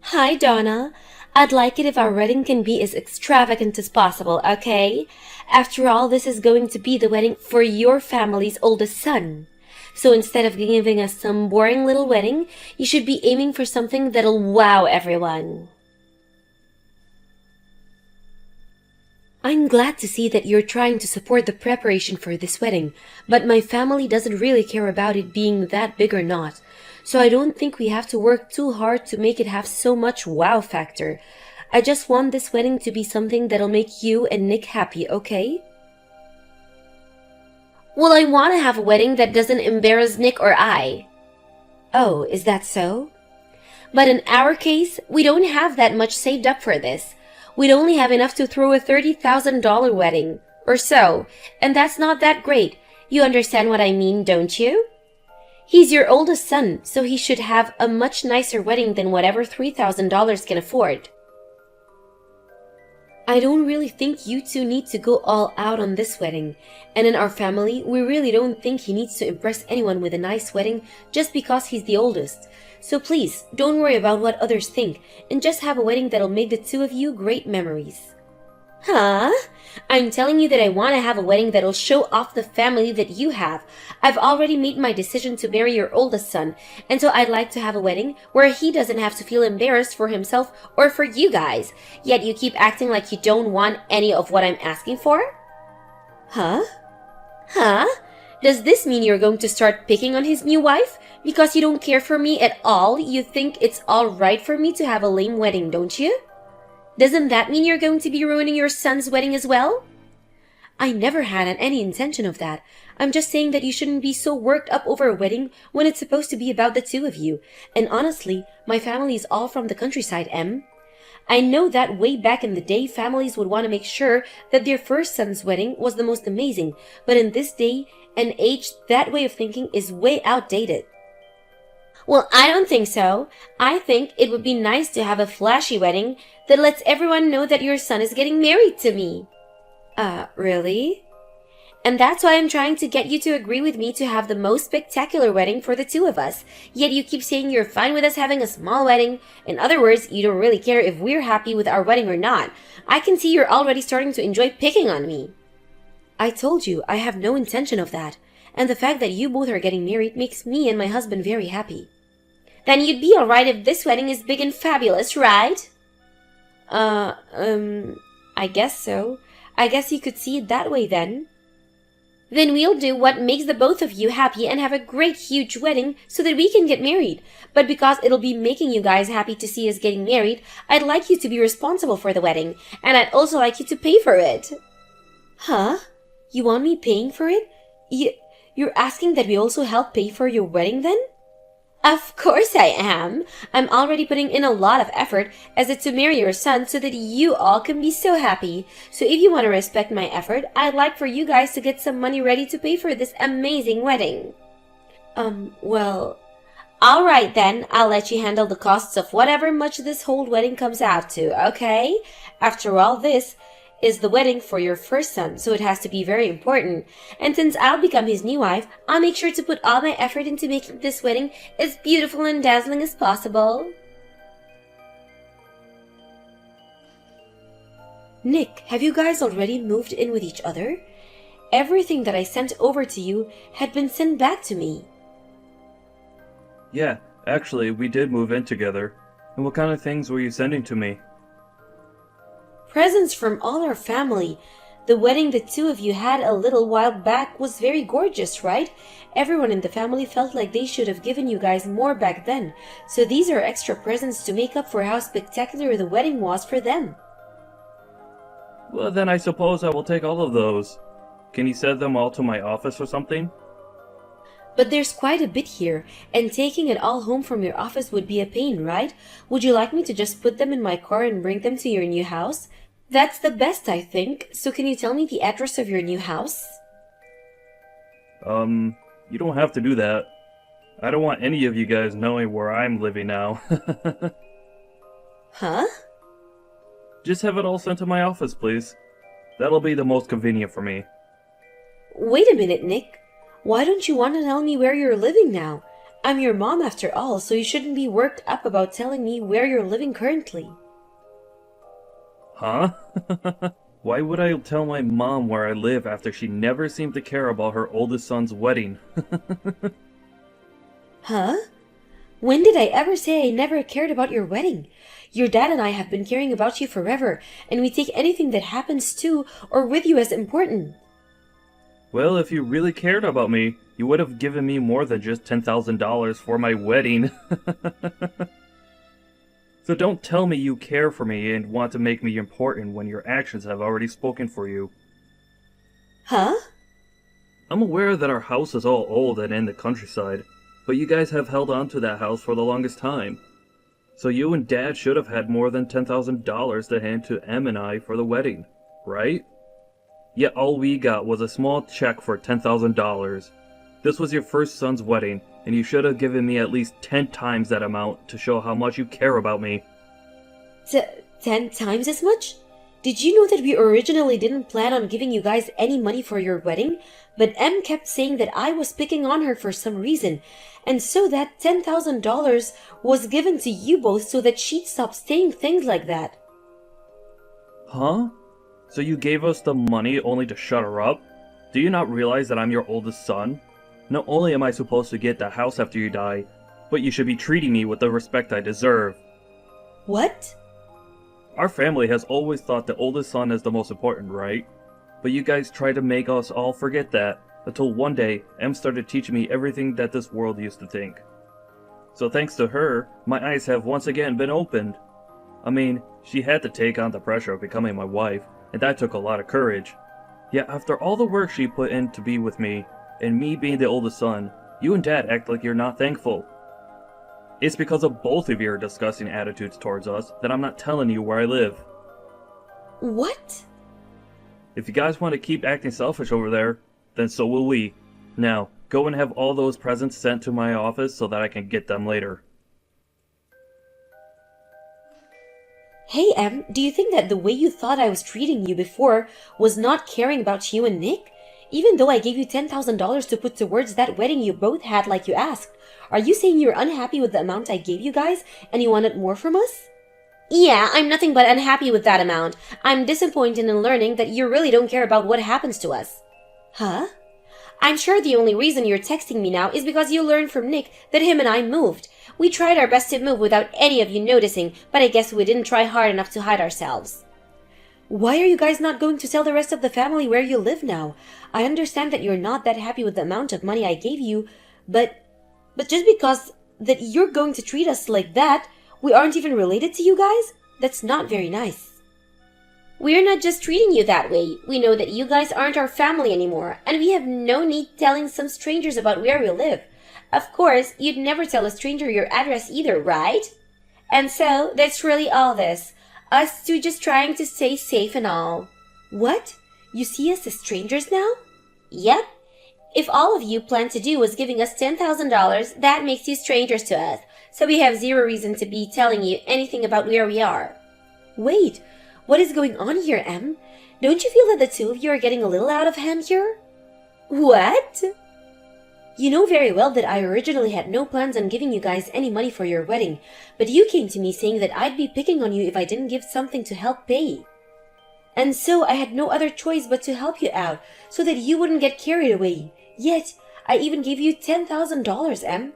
Hi, Donna. I'd like it if our wedding can be as extravagant as possible, okay? After all, this is going to be the wedding for your family's oldest son. So instead of giving us some boring little wedding, you should be aiming for something that'll wow everyone. I'm glad to see that you're trying to support the preparation for this wedding, but my family doesn't really care about it being that big or not. So I don't think we have to work too hard to make it have so much wow factor. I just want this wedding to be something that'll make you and Nick happy, okay? Well, I want to have a wedding that doesn't embarrass Nick or I. Oh, is that so? But in our case, we don't have that much saved up for this. We'd only have enough to throw a $30,000 wedding, or so, and that's not that great. You understand what I mean, don't you? He's your oldest son, so he should have a much nicer wedding than whatever $3,000 can afford. I don't really think you two need to go all out on this wedding, and in our family, we really don't think he needs to impress anyone with a nice wedding just because he's the oldest. So please, don't worry about what others think, and just have a wedding that'll make the two of you great memories. Huh? I'm telling you that I want to have a wedding that'll show off the family that you have. I've already made my decision to marry your oldest son, and so I'd like to have a wedding where he doesn't have to feel embarrassed for himself or for you guys. Yet you keep acting like you don't want any of what I'm asking for? Huh? Huh? Does this mean you're going to start picking on his new wife? Because you don't care for me at all, you think it's alright for me to have a lame wedding, don't you? Doesn't that mean you're going to be ruining your son's wedding as well? I never had any intention of that. I'm just saying that you shouldn't be so worked up over a wedding when it's supposed to be about the two of you. And honestly, my family is all from the countryside, Em. I know that way back in the day, families would want to make sure that their first son's wedding was the most amazing. But in this day and age, that way of thinking is way outdated. Well, I don't think so. I think it would be nice to have a flashy wedding that lets everyone know that your son is getting married to me. Really? And that's why I'm trying to get you to agree with me to have the most spectacular wedding for the two of us. Yet you keep saying you're fine with us having a small wedding. In other words, you don't really care if we're happy with our wedding or not. I can see you're already starting to enjoy picking on me. I told you, I have no intention of that. And the fact that you both are getting married makes me and my husband very happy. Then you'd be alright if this wedding is big and fabulous, right? I guess so. I guess you could see it that way then. Then we'll do what makes the both of you happy and have a great huge wedding so that we can get married. But because it'll be making you guys happy to see us getting married, I'd like you to be responsible for the wedding, and I'd also like you to pay for it. Huh? You want me paying for it? You're asking that we also help pay for your wedding then? Of course I am. I'm already putting in a lot of effort as it's to marry your son so that you all can be so happy. So if you want to respect my effort, I'd like for you guys to get some money ready to pay for this amazing wedding. Well... Alright then, I'll let you handle the costs of whatever much this whole wedding comes out to, okay? After all, this is the wedding for your first son, so it has to be very important. And since I'll become his new wife, I'll make sure to put all my effort into making this wedding as beautiful and dazzling as possible. Nick, have you guys already moved in with each other? Everything that I sent over to you had been sent back to me. Yeah, actually, we did move in together. And what kind of things were you sending to me? Presents from all our family. The wedding the two of you had a little while back was very gorgeous, right? Everyone in the family felt like they should have given you guys more back then. So these are extra presents to make up for how spectacular the wedding was for them. Well, then I suppose I will take all of those. Can you send them all to my office or something? But there's quite a bit here, and taking it all home from your office would be a pain, right? Would you like me to just put them in my car and bring them to your new house? That's the best, I think. So can you tell me the address of your new house? You don't have to do that. I don't want any of you guys knowing where I'm living now. Huh? Just have it all sent to my office, please. That'll be the most convenient for me. Wait a minute, Nick. Why don't you want to tell me where you're living now? I'm your mom after all, so you shouldn't be worked up about telling me where you're living currently. Huh? Why would I tell my mom where I live after she never seemed to care about her oldest son's wedding? Huh? When did I ever say I never cared about your wedding? Your dad and I have been caring about you forever, and we take anything that happens to or with you as important. Well, if you really cared about me, you would have given me more than just $10,000 for my wedding. So don't tell me you care for me and want to make me important when your actions have already spoken for you. Huh? I'm aware that our house is all old and in the countryside, but you guys have held on to that house for the longest time. So you and Dad should have had more than $10,000 to hand to Em and I for the wedding, right? Yet all we got was a small check for $10,000. This was your first son's wedding, and you should have given me at least 10 times that amount to show how much you care about me. 10 times as much? Did you know that we originally didn't plan on giving you guys any money for your wedding? But Em kept saying that I was picking on her for some reason, and so that $10,000 was given to you both so that she'd stop saying things like that. Huh? So you gave us the money only to shut her up? Do you not realize that I'm your oldest son? Not only am I supposed to get the house after you die, but you should be treating me with the respect I deserve. What? Our family has always thought the oldest son is the most important, right? But you guys tried to make us all forget that, until one day, Em started teaching me everything that this world used to think. So thanks to her, my eyes have once again been opened. I mean, she had to take on the pressure of becoming my wife, and that took a lot of courage. Yet after all the work she put in to be with me, and me being the oldest son, you and Dad act like you're not thankful. It's because of both of your disgusting attitudes towards us that I'm not telling you where I live. What? If you guys want to keep acting selfish over there, then so will we. Now, go and have all those presents sent to my office so that I can get them later. Hey, Em, do you think that the way you thought I was treating you before was not caring about you and Nick? Even though I gave you $10,000 to put towards that wedding you both had like you asked, are you saying you're unhappy with the amount I gave you guys and you wanted more from us? Yeah, I'm nothing but unhappy with that amount. I'm disappointed in learning that you really don't care about what happens to us. Huh? I'm sure the only reason you're texting me now is because you learned from Nick that him and I moved. We tried our best to move without any of you noticing, but I guess we didn't try hard enough to hide ourselves. Why are you guys not going to tell the rest of the family where you live now? I understand that you're not that happy with the amount of money I gave you, but just because that you're going to treat us like that, we aren't even related to you guys? That's not very nice. We're not just treating you that way. We know that you guys aren't our family anymore, and we have no need telling some strangers about where we live. Of course, you'd never tell a stranger your address either, right? And so, that's really all this. Us two just trying to stay safe and all. What? You see us as strangers now? Yep. If all of you plan to do was giving us $10,000, that makes you strangers to us. So we have zero reason to be telling you anything about where we are. Wait, what is going on here, Em? Don't you feel that the two of you are getting a little out of hand here? What? You know very well that I originally had no plans on giving you guys any money for your wedding, but you came to me saying that I'd be picking on you if I didn't give something to help pay. And so I had no other choice but to help you out, so that you wouldn't get carried away. Yet, I even gave you $10,000, Em.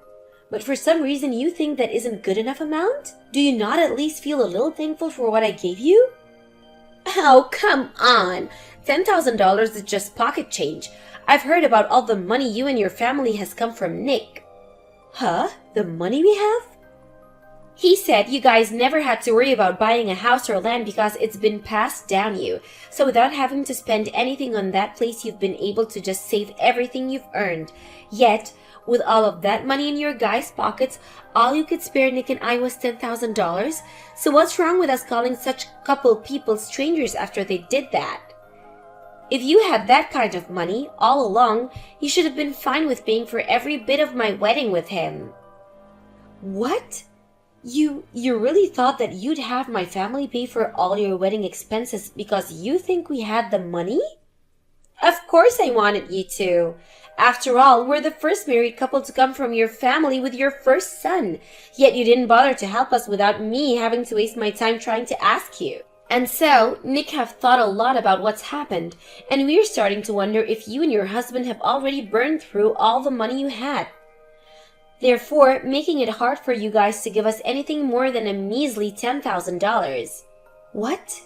But for some reason you think that isn't good enough amount? Do you not at least feel a little thankful for what I gave you? Oh, come on! $10,000 is just pocket change. I've heard about all the money you and your family has come from Nick. Huh? The money we have? He said you guys never had to worry about buying a house or land because it's been passed down you. So without having to spend anything on that place, you've been able to just save everything you've earned. Yet, with all of that money in your guys' pockets, all you could spare Nick and I was $10,000. So what's wrong with us calling such couple people strangers after they did that? If you had that kind of money all along, you should have been fine with paying for every bit of my wedding with him. What? You really thought that you'd have my family pay for all your wedding expenses because you think we had the money? Of course I wanted you to. After all, we're the first married couple to come from your family with your first son. Yet you didn't bother to help us without me having to waste my time trying to ask you. And so, Nick have thought a lot about what's happened, and we're starting to wonder if you and your husband have already burned through all the money you had. Therefore, making it hard for you guys to give us anything more than a measly $10,000. What?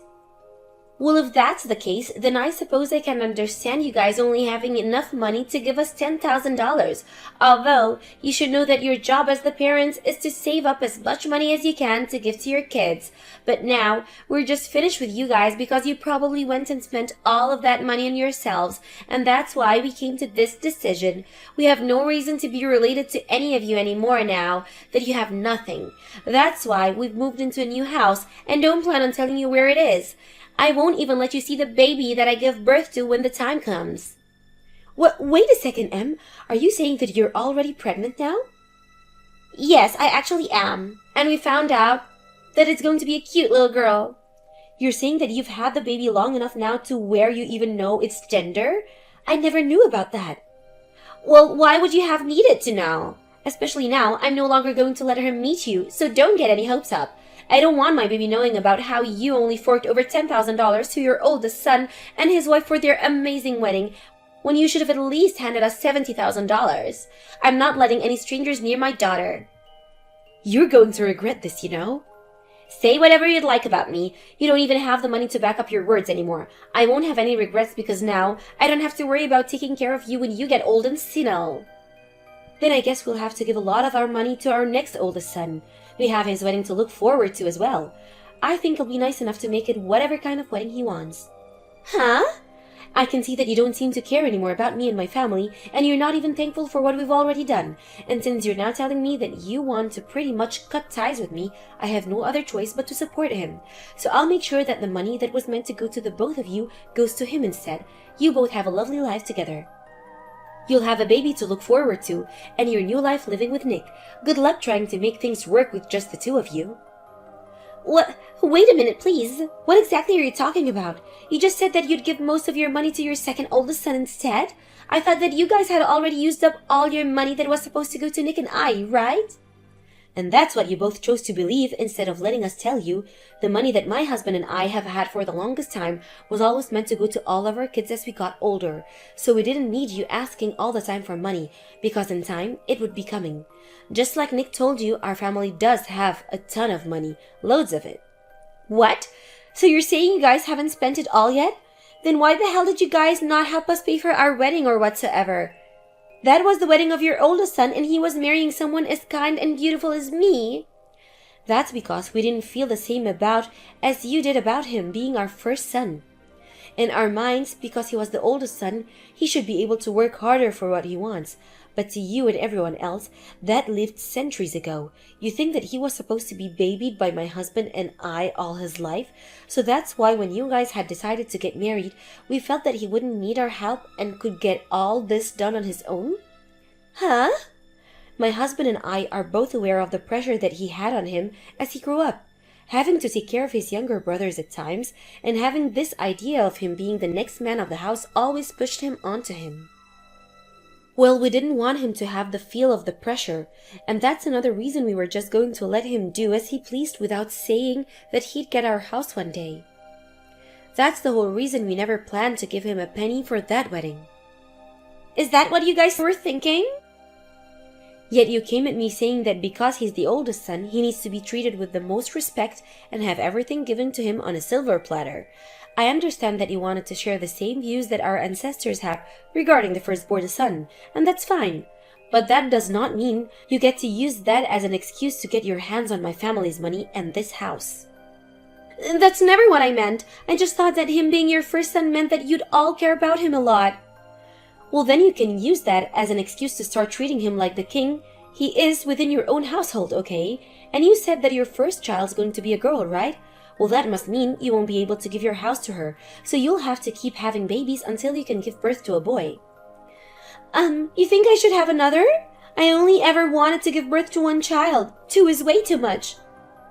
Well, if that's the case, then I suppose I can understand you guys only having enough money to give us $10,000. Although, you should know that your job as the parents is to save up as much money as you can to give to your kids. But now, we're just finished with you guys because you probably went and spent all of that money on yourselves, and that's why we came to this decision. We have no reason to be related to any of you anymore now that you have nothing. That's why we've moved into a new house and don't plan on telling you where it is. I won't even let you see the baby that I give birth to when the time comes. Wait a second, Em. Are you saying that you're already pregnant now? Yes, I actually am. And we found out that it's going to be a cute little girl. You're saying that you've had the baby long enough now to where you even know its gender? I never knew about that. Well, why would you have needed to know? Especially now, I'm no longer going to let her meet you, so don't get any hopes up. I don't want my baby knowing about how you only forked over $10,000 to your oldest son and his wife for their amazing wedding, when you should have at least handed us $70,000. I'm not letting any strangers near my daughter. You're going to regret this, you know. Say whatever you'd like about me. You don't even have the money to back up your words anymore. I won't have any regrets because now I don't have to worry about taking care of you when you get old and senile. Then I guess we'll have to give a lot of our money to our next oldest son. We have his wedding to look forward to as well. I think he'll be nice enough to make it whatever kind of wedding he wants. Huh? I can see that you don't seem to care anymore about me and my family, and you're not even thankful for what we've already done. And since you're now telling me that you want to pretty much cut ties with me, I have no other choice but to support him. So I'll make sure that the money that was meant to go to the both of you goes to him instead. You both have a lovely life together. You'll have a baby to look forward to, and your new life living with Nick. Good luck trying to make things work with just the two of you. What? Wait a minute, please. What exactly are you talking about? You just said that you'd give most of your money to your second oldest son instead? I thought that you guys had already used up all your money that was supposed to go to Nick and I, right? And that's what you both chose to believe instead of letting us tell you. The money that my husband and I have had for the longest time was always meant to go to all of our kids as we got older. So we didn't need you asking all the time for money, because in time, it would be coming. Just like Nick told you, our family does have a ton of money. Loads of it. What? So you're saying you guys haven't spent it all yet? Then why the hell did you guys not help us pay for our wedding or whatsoever? That was the wedding of your oldest son, and he was marrying someone as kind and beautiful as me. That's because we didn't feel the same about as you did about him being our first son. In our minds, because he was the oldest son, he should be able to work harder for what he wants. But to you and everyone else, that lived centuries ago. You think that he was supposed to be babied by my husband and I all his life? So that's why when you guys had decided to get married, we felt that he wouldn't need our help and could get all this done on his own? Huh? My husband and I are both aware of the pressure that he had on him as he grew up, having to take care of his younger brothers at times, and having this idea of him being the next man of the house always pushed him onto him. Well, we didn't want him to have the feel of the pressure, and that's another reason we were just going to let him do as he pleased without saying that he'd get our house one day. That's the whole reason we never planned to give him a penny for that wedding. Is that what you guys were thinking? Yet you came at me saying that because he's the oldest son, he needs to be treated with the most respect and have everything given to him on a silver platter. I understand that you wanted to share the same views that our ancestors have regarding the firstborn son, and that's fine. But that does not mean you get to use that as an excuse to get your hands on my family's money and this house. That's never what I meant. I just thought that him being your first son meant that you'd all care about him a lot. Well, then you can use that as an excuse to start treating him like the king he is within your own household, okay? And you said that your first child's going to be a girl, right? Well, that must mean you won't be able to give your house to her, so you'll have to keep having babies until you can give birth to a boy. You think I should have another? I only ever wanted to give birth to one child. 2 is way too much.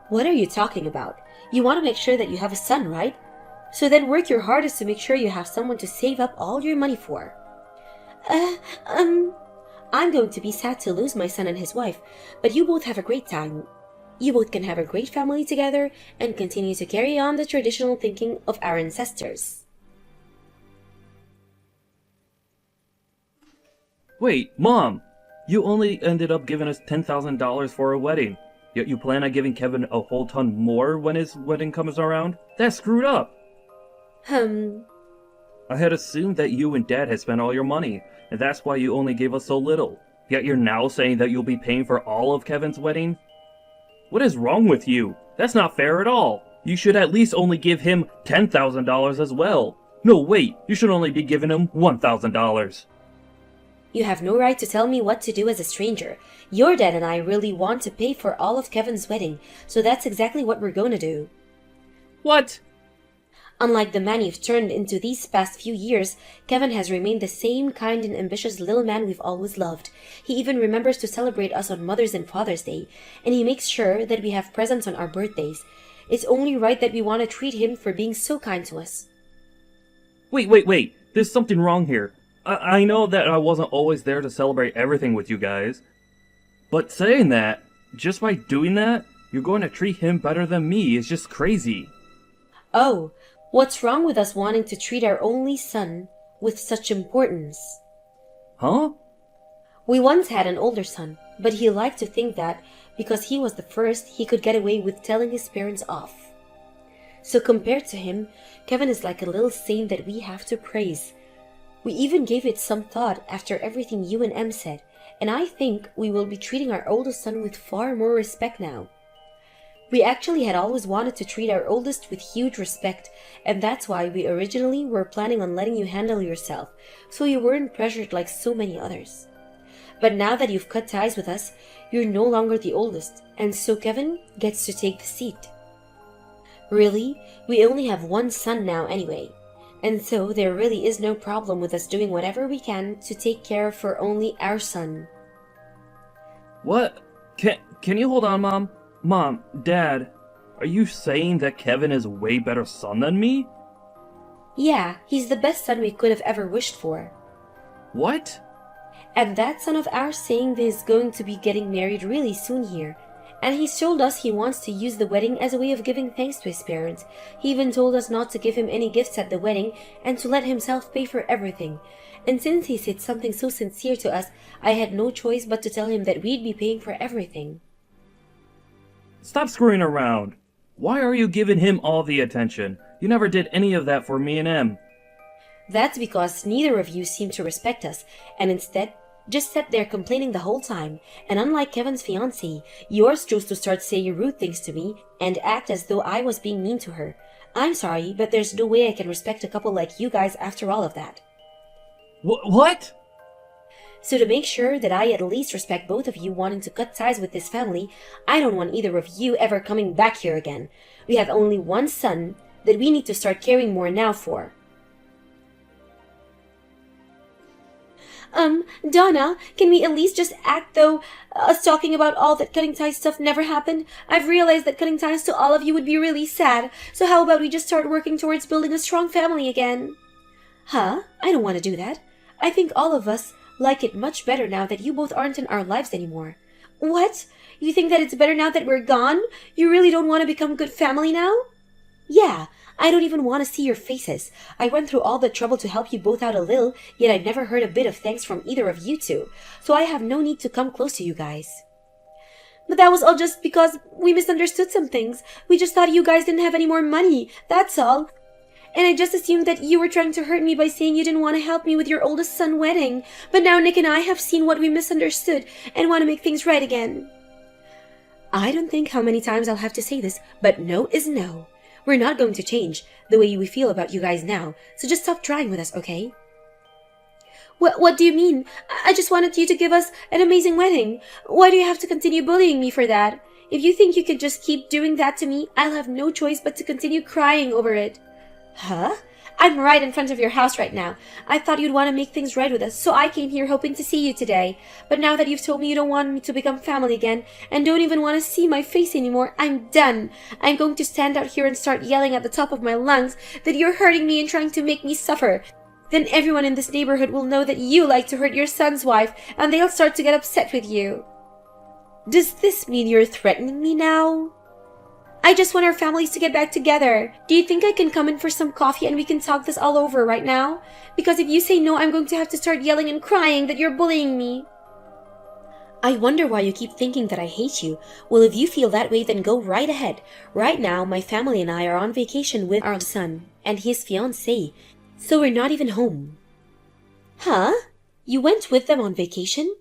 What are you talking about? You want to make sure that you have a son, right? So then work your hardest to make sure you have someone to save up all your money for. Uh, um, I'm going to be sad to lose my son and his wife, but you both have a great time. You both can have a great family together and continue to carry on the traditional thinking of our ancestors. Wait, Mom! You only ended up giving us $10,000 for a wedding. Yet you plan on giving Kevin a whole ton more when his wedding comes around? That's screwed up! I had assumed that you and Dad had spent all your money, and that's why you only gave us so little. Yet you're now saying that you'll be paying for all of Kevin's wedding? What is wrong with you? That's not fair at all. You should at least only give him $10,000 as well. No, wait, you should only be giving him $1,000. You have no right to tell me what to do as a stranger. Your dad and I really want to pay for all of Kevin's wedding, so that's exactly what we're going to do. What? Unlike the man you've turned into these past few years, Kevin has remained the same kind and ambitious little man we've always loved. He even remembers to celebrate us on Mother's and Father's Day, and he makes sure that we have presents on our birthdays. It's only right that we want to treat him for being so kind to us. Wait. There's something wrong here. I know that I wasn't always there to celebrate everything with you guys. But saying that, just by doing that, you're going to treat him better than me is just crazy. Oh, what's wrong with us wanting to treat our only son with such importance? Huh? We once had an older son, but he liked to think that because he was the first, he could get away with telling his parents off. So compared to him, Kevin is like a little saint that we have to praise. We even gave it some thought after everything you and Em said, and I think we will be treating our oldest son with far more respect now. We actually had always wanted to treat our oldest with huge respect, and that's why we originally were planning on letting you handle yourself, so you weren't pressured like so many others. But now that you've cut ties with us, you're no longer the oldest, and so Kevin gets to take the seat. Really, we only have one son now anyway. And so there really is no problem with us doing whatever we can to take care for only our son. What? Can you hold on, Mom? Mom, Dad, are you saying that Kevin is a way better son than me? Yeah, he's the best son we could have ever wished for. What? And that son of ours saying that he's going to be getting married really soon here. And he's told us he wants to use the wedding as a way of giving thanks to his parents. He even told us not to give him any gifts at the wedding and to let himself pay for everything. And since he said something so sincere to us, I had no choice but to tell him that we'd be paying for everything. Stop screwing around. Why are you giving him all the attention? You never did any of that for me and Em. That's because neither of you seem to respect us, and instead just sat there complaining the whole time. And unlike Kevin's fiancée, yours chose to start saying rude things to me and act as though I was being mean to her. I'm sorry, but there's no way I can respect a couple like you guys after all of that. What? So to make sure that I at least respect both of you wanting to cut ties with this family, I don't want either of you ever coming back here again. We have only one son that we need to start caring more now for. Donna, can we at least just act though us talking about all that cutting ties stuff never happened? I've realized that cutting ties to all of you would be really sad, so how about we just start working towards building a strong family again? Huh? I don't want to do that. I think all of us like it much better now that you both aren't in our lives anymore. What? You think that it's better now that we're gone? You really don't want to become a good family now? Yeah, I don't even want to see your faces. I went through all the trouble to help you both out a little, yet I never heard a bit of thanks from either of you two, so I have no need to come close to you guys. But that was all just because we misunderstood some things. We just thought you guys didn't have any more money, that's all. And I just assumed that you were trying to hurt me by saying you didn't want to help me with your oldest son wedding. But now Nick and I have seen what we misunderstood and want to make things right again. I don't think how many times I'll have to say this, but no is no. We're not going to change the way we feel about you guys now, so just stop trying with us, okay? What do you mean? I just wanted you to give us an amazing wedding. Why do you have to continue bullying me for that? If you think you can just keep doing that to me, I'll have no choice but to continue crying over it. Huh? I'm right in front of your house right now. I thought you'd want to make things right with us, so I came here hoping to see you today. But now that you've told me you don't want me to become family again, and don't even want to see my face anymore, I'm done. I'm going to stand out here and start yelling at the top of my lungs that you're hurting me and trying to make me suffer. Then everyone in this neighborhood will know that you like to hurt your son's wife, and they'll start to get upset with you. Does this mean you're threatening me now? I just want our families to get back together. Do you think I can come in for some coffee and we can talk this all over right now? Because if you say no, I'm going to have to start yelling and crying that you're bullying me. I wonder why you keep thinking that I hate you. Well, if you feel that way, then go right ahead. Right now, my family and I are on vacation with our son and his fiancée, so we're not even home. Huh? You went with them on vacation?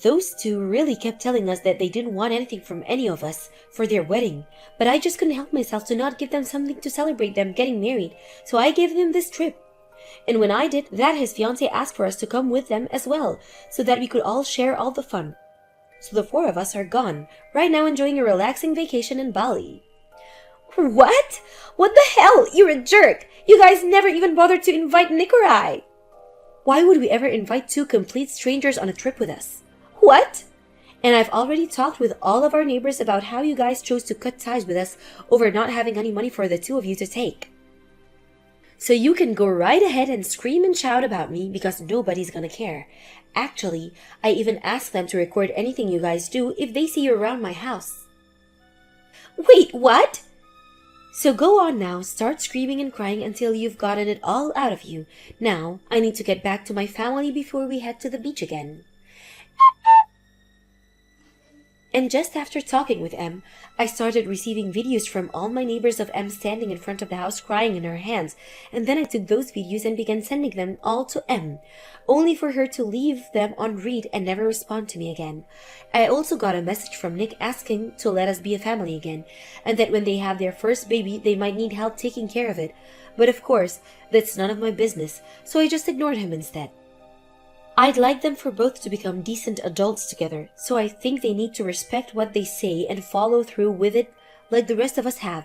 Those two really kept telling us that they didn't want anything from any of us for their wedding, but I just couldn't help myself to not give them something to celebrate them getting married, so I gave them this trip. And when I did that, his fiancée asked for us to come with them as well, so that we could all share all the fun. So the 4 of us are gone, right now enjoying a relaxing vacation in Bali. What? What the hell? You're a jerk! You guys never even bothered to invite Nick or I! Why would we ever invite 2 complete strangers on a trip with us? What? And I've already talked with all of our neighbors about how you guys chose to cut ties with us over not having any money for the 2 of you to take. So you can go right ahead and scream and shout about me because nobody's gonna care. Actually, I even asked them to record anything you guys do if they see you around my house. Wait, what? So go on now, start screaming and crying until you've gotten it all out of you. Now, I need to get back to my family before we head to the beach again. And just after talking with M, I started receiving videos from all my neighbors of M standing in front of the house crying in her hands, and then I took those videos and began sending them all to M, only for her to leave them on read and never respond to me again. I also got a message from Nick asking to let us be a family again, and that when they have their first baby, they might need help taking care of it. But of course, that's none of my business, so I just ignored him instead. I'd like them for both to become decent adults together, so I think they need to respect what they say and follow through with it like the rest of us have.